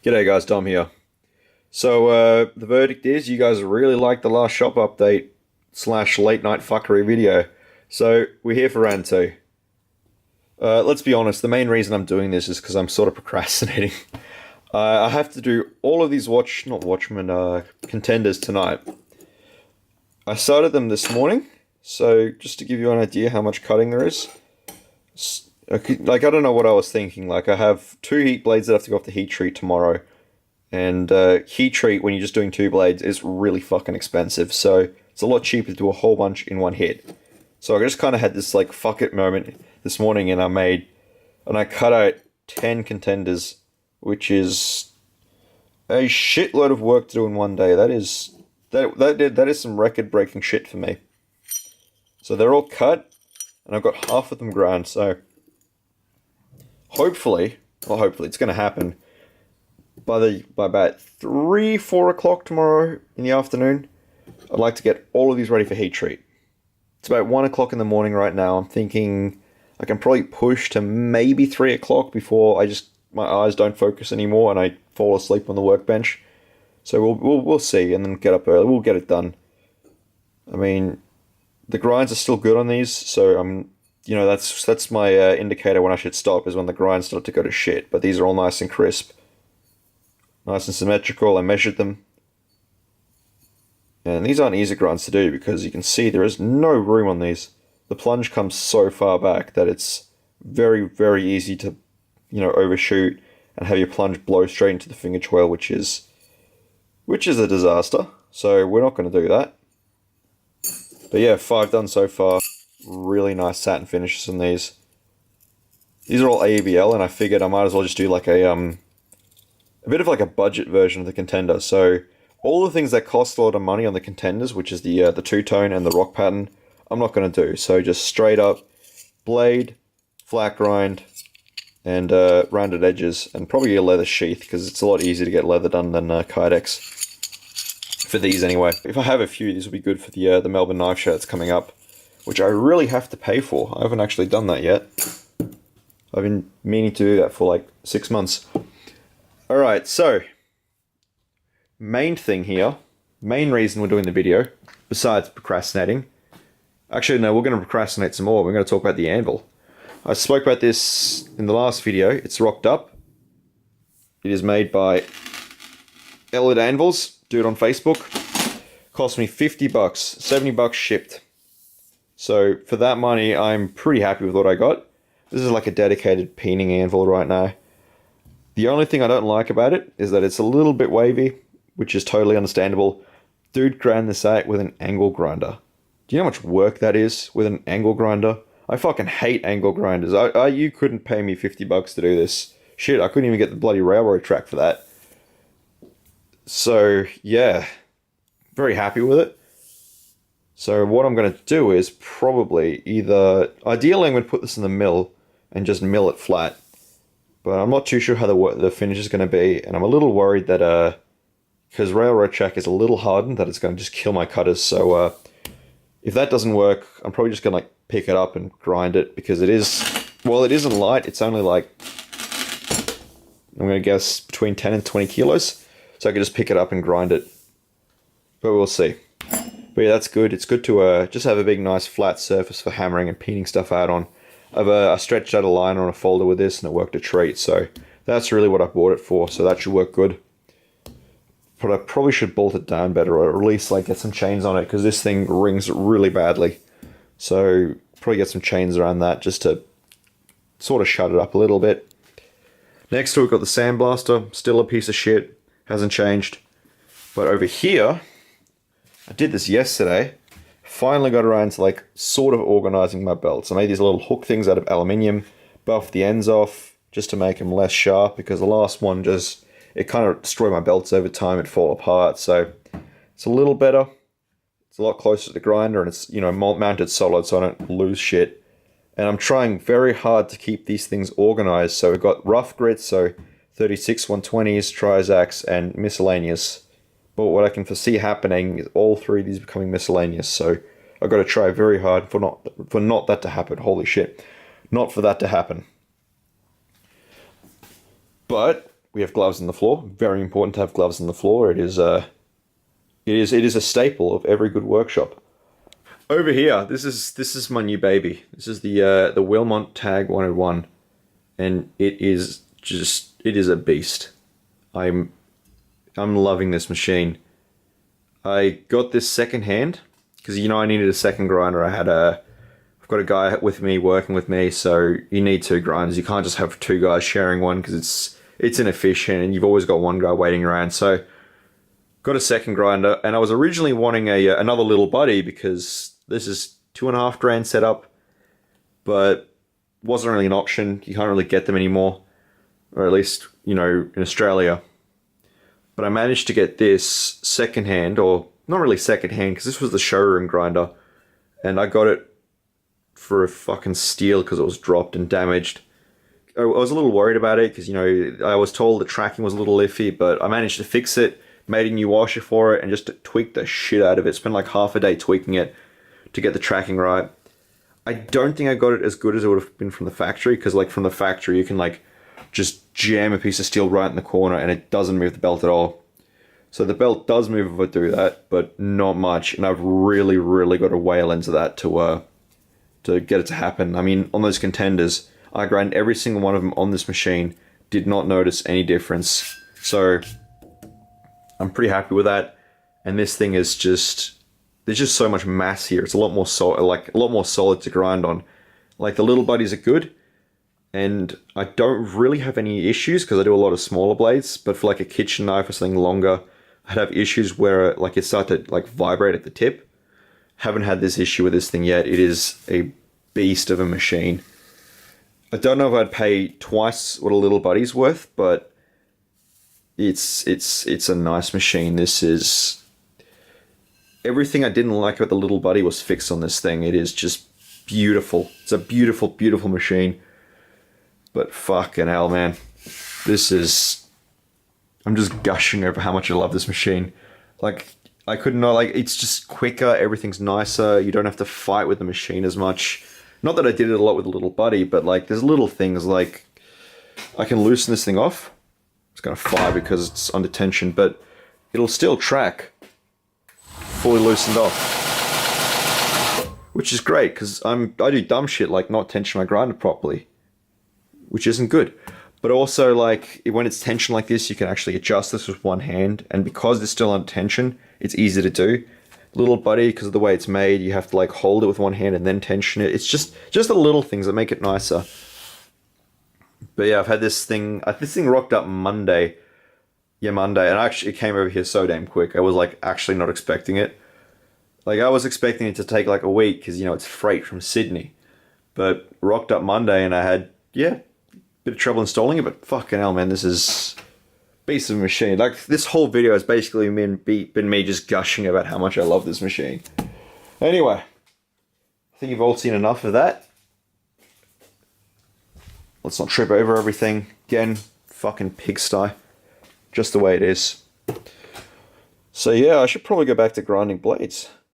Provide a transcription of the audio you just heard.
G'day guys, Dom here. So the verdict is you guys really liked the last shop update slash late night fuckery video. So we're here for round two. Let's be honest, the main reason I'm doing this is because I'm sort of procrastinating. I have to do all of these contenders tonight. I started them this morning, so just to give you an idea how much cutting there is. I don't know what I was thinking. Like, I have 2 heat blades that have to go off the heat treat tomorrow. And heat treat, when you're just doing 2 blades, is really fucking expensive. So it's a lot cheaper to do a whole bunch in one hit. So I just kind of had this, like, fuck it moment this morning, and I cut out 10 contenders, which is a shitload of work to do in one day. That is some record-breaking shit for me. So they're all cut, and I've got half of them ground, so hopefully it's going to happen by about 3-4 o'clock tomorrow in the afternoon. I'd like to get all of these ready for heat treat. It's about 1 o'clock in the morning right now. I'm thinking I can probably push to maybe 3 o'clock before my eyes don't focus anymore and I fall asleep on the workbench. So we'll see, and then get up early. We'll get it done. I mean, the grinds are still good on these, so that's my indicator when I should stop, is when the grinds start to go to shit. But these are all nice and crisp, nice and symmetrical. I measured them, and these aren't easy grinds to do because you can see there is no room on these. The plunge comes so far back that it's very, very easy to, overshoot and have your plunge blow straight into the finger choil, which is a disaster. So we're not going to do that. But yeah, 5 done so far. Really nice satin finishes on these. These are all ABL, and I figured I might as well just do like a bit of like a budget version of the contender. So all the things that cost a lot of money on the contenders, which is the two-tone and the rock pattern, I'm not going to do. So just straight up blade, flat grind, and rounded edges, and probably a leather sheath, because it's a lot easier to get leather done than Kydex. For these anyway. If I have a few, these will be good for the Melbourne knife show that's coming up, which I really have to pay for. I haven't actually done that yet. I've been meaning to do that for like 6 months. Alright, so main thing here, main reason we're doing the video, besides procrastinating. Actually, no, we're going to procrastinate some more. We're going to talk about the anvil. I spoke about this in the last video. It's rocked up. It is made by Elliot Anvils. Do it on Facebook. Cost me $50, $70 shipped. So for that money, I'm pretty happy with what I got. This is like a dedicated peening anvil right now. The only thing I don't like about it is that it's a little bit wavy, which is totally understandable. Dude ground this out with an angle grinder. Do you know how much work that is with an angle grinder? I fucking hate angle grinders. You couldn't pay me $50 to do this. Shit, I couldn't even get the bloody railroad track for that. So, yeah, very happy with it. So what I'm going to do is probably ideally I'm going to put this in the mill and just mill it flat. But I'm not too sure how the finish is going to be, and I'm a little worried that, because railroad track is a little hardened, that it's going to just kill my cutters. So if that doesn't work, I'm probably just going to pick it up and grind it, because it isn't light, it's only like, I'm going to guess between 10 and 20 kilos. So I could just pick it up and grind it. But we'll see. But yeah, that's good. It's good to just have a big, nice, flat surface for hammering and peening stuff out on. I stretched out a line on a folder with this, and it worked a treat. So that's really what I bought it for. So that should work good. But I probably should bolt it down better, or at least like get some chains on it, because this thing rings really badly. So probably get some chains around that just to sort of shut it up a little bit. Next we've got the sandblaster. Still a piece of shit. Hasn't changed. But over here, I did this yesterday. Finally got around to like sort of organizing my belts. I made these little hook things out of aluminium, buffed the ends off just to make them less sharp, because the last one it kind of destroyed my belts over time. It'd fall apart. So it's a little better. It's a lot closer to the grinder, and it's, mounted solid, so I don't lose shit. And I'm trying very hard to keep these things organized. So we've got rough grits, so 36 120s, Trizacks, and miscellaneous. But what I can foresee happening is all 3 of these becoming miscellaneous. So I've got to try very hard for not that to happen. Holy shit. Not for that to happen. But we have gloves on the floor. Very important to have gloves on the floor. It is a staple of every good workshop. Over here, this is my new baby. This is the Wilmot Tag 101, and it is a beast. I'm loving this machine. I got this secondhand because I needed a second grinder. I've got a guy with me working with me, so you need two grinders. You can't just have two guys sharing one because it's inefficient, and you've always got one guy waiting around. So got a second grinder, and I was originally wanting another little buddy because this is $2,500 setup, but wasn't really an option. You can't really get them anymore, or at least in Australia. But I managed to get this secondhand, or not really secondhand, because this was the showroom grinder, and I got it for a fucking steal because it was dropped and damaged. I was a little worried about it because I was told the tracking was a little iffy, but I managed to fix it, made a new washer for it, and just tweaked the shit out of it. Spent like half a day tweaking it to get the tracking right. I don't think I got it as good as it would have been from the factory, because like from the factory you can like just jam a piece of steel right in the corner and it doesn't move the belt at all. So the belt does move if I do that, but not much, and I've really, really got to whale into that to get it to happen. I mean, on those contenders, I grind every single one of them on this machine, did not notice any difference. So I'm pretty happy with that. And this thing is there's just so much mass here. It's a lot more solid to grind on. Like the little buddies are good, and I don't really have any issues because I do a lot of smaller blades, but for like a kitchen knife or something longer, I'd have issues where like it started to like vibrate at the tip. Haven't had this issue with this thing yet. It is a beast of a machine. I don't know if I'd pay twice what a little buddy's worth, but it's a nice machine. This is everything I didn't like about the little buddy was fixed on this thing. It is just beautiful. It's a beautiful, beautiful machine. But fucking hell, man. I'm just gushing over how much I love this machine. Like, I couldn't know, like, it's just quicker, everything's nicer, you don't have to fight with the machine as much. Not that I did it a lot with the little buddy, but like, there's little things like, I can loosen this thing off. It's gonna fire because it's under tension, but it'll still track fully loosened off. Which is great, because I do dumb shit like not tension my grinder properly, which isn't good. But also, like, when it's tension like this, you can actually adjust this with one hand, and because it's still under tension, it's easy to do. Little buddy, because of the way it's made, you have to like hold it with one hand and then tension it. It's just the little things that make it nicer. But yeah, I've had this thing rocked up Monday. Yeah, Monday, and actually it came over here so damn quick. I was like actually not expecting it. Like I was expecting it to take like a week because it's freight from Sydney. But rocked up Monday and I had, bit of trouble installing it, but fucking hell, man, this is beast of a machine. Like this whole video has basically been me just gushing about how much I love this machine. Anyway, I think you've all seen enough of that. Let's not trip over everything. Again, fucking pigsty. Just the way it is. So yeah, I should probably go back to grinding blades.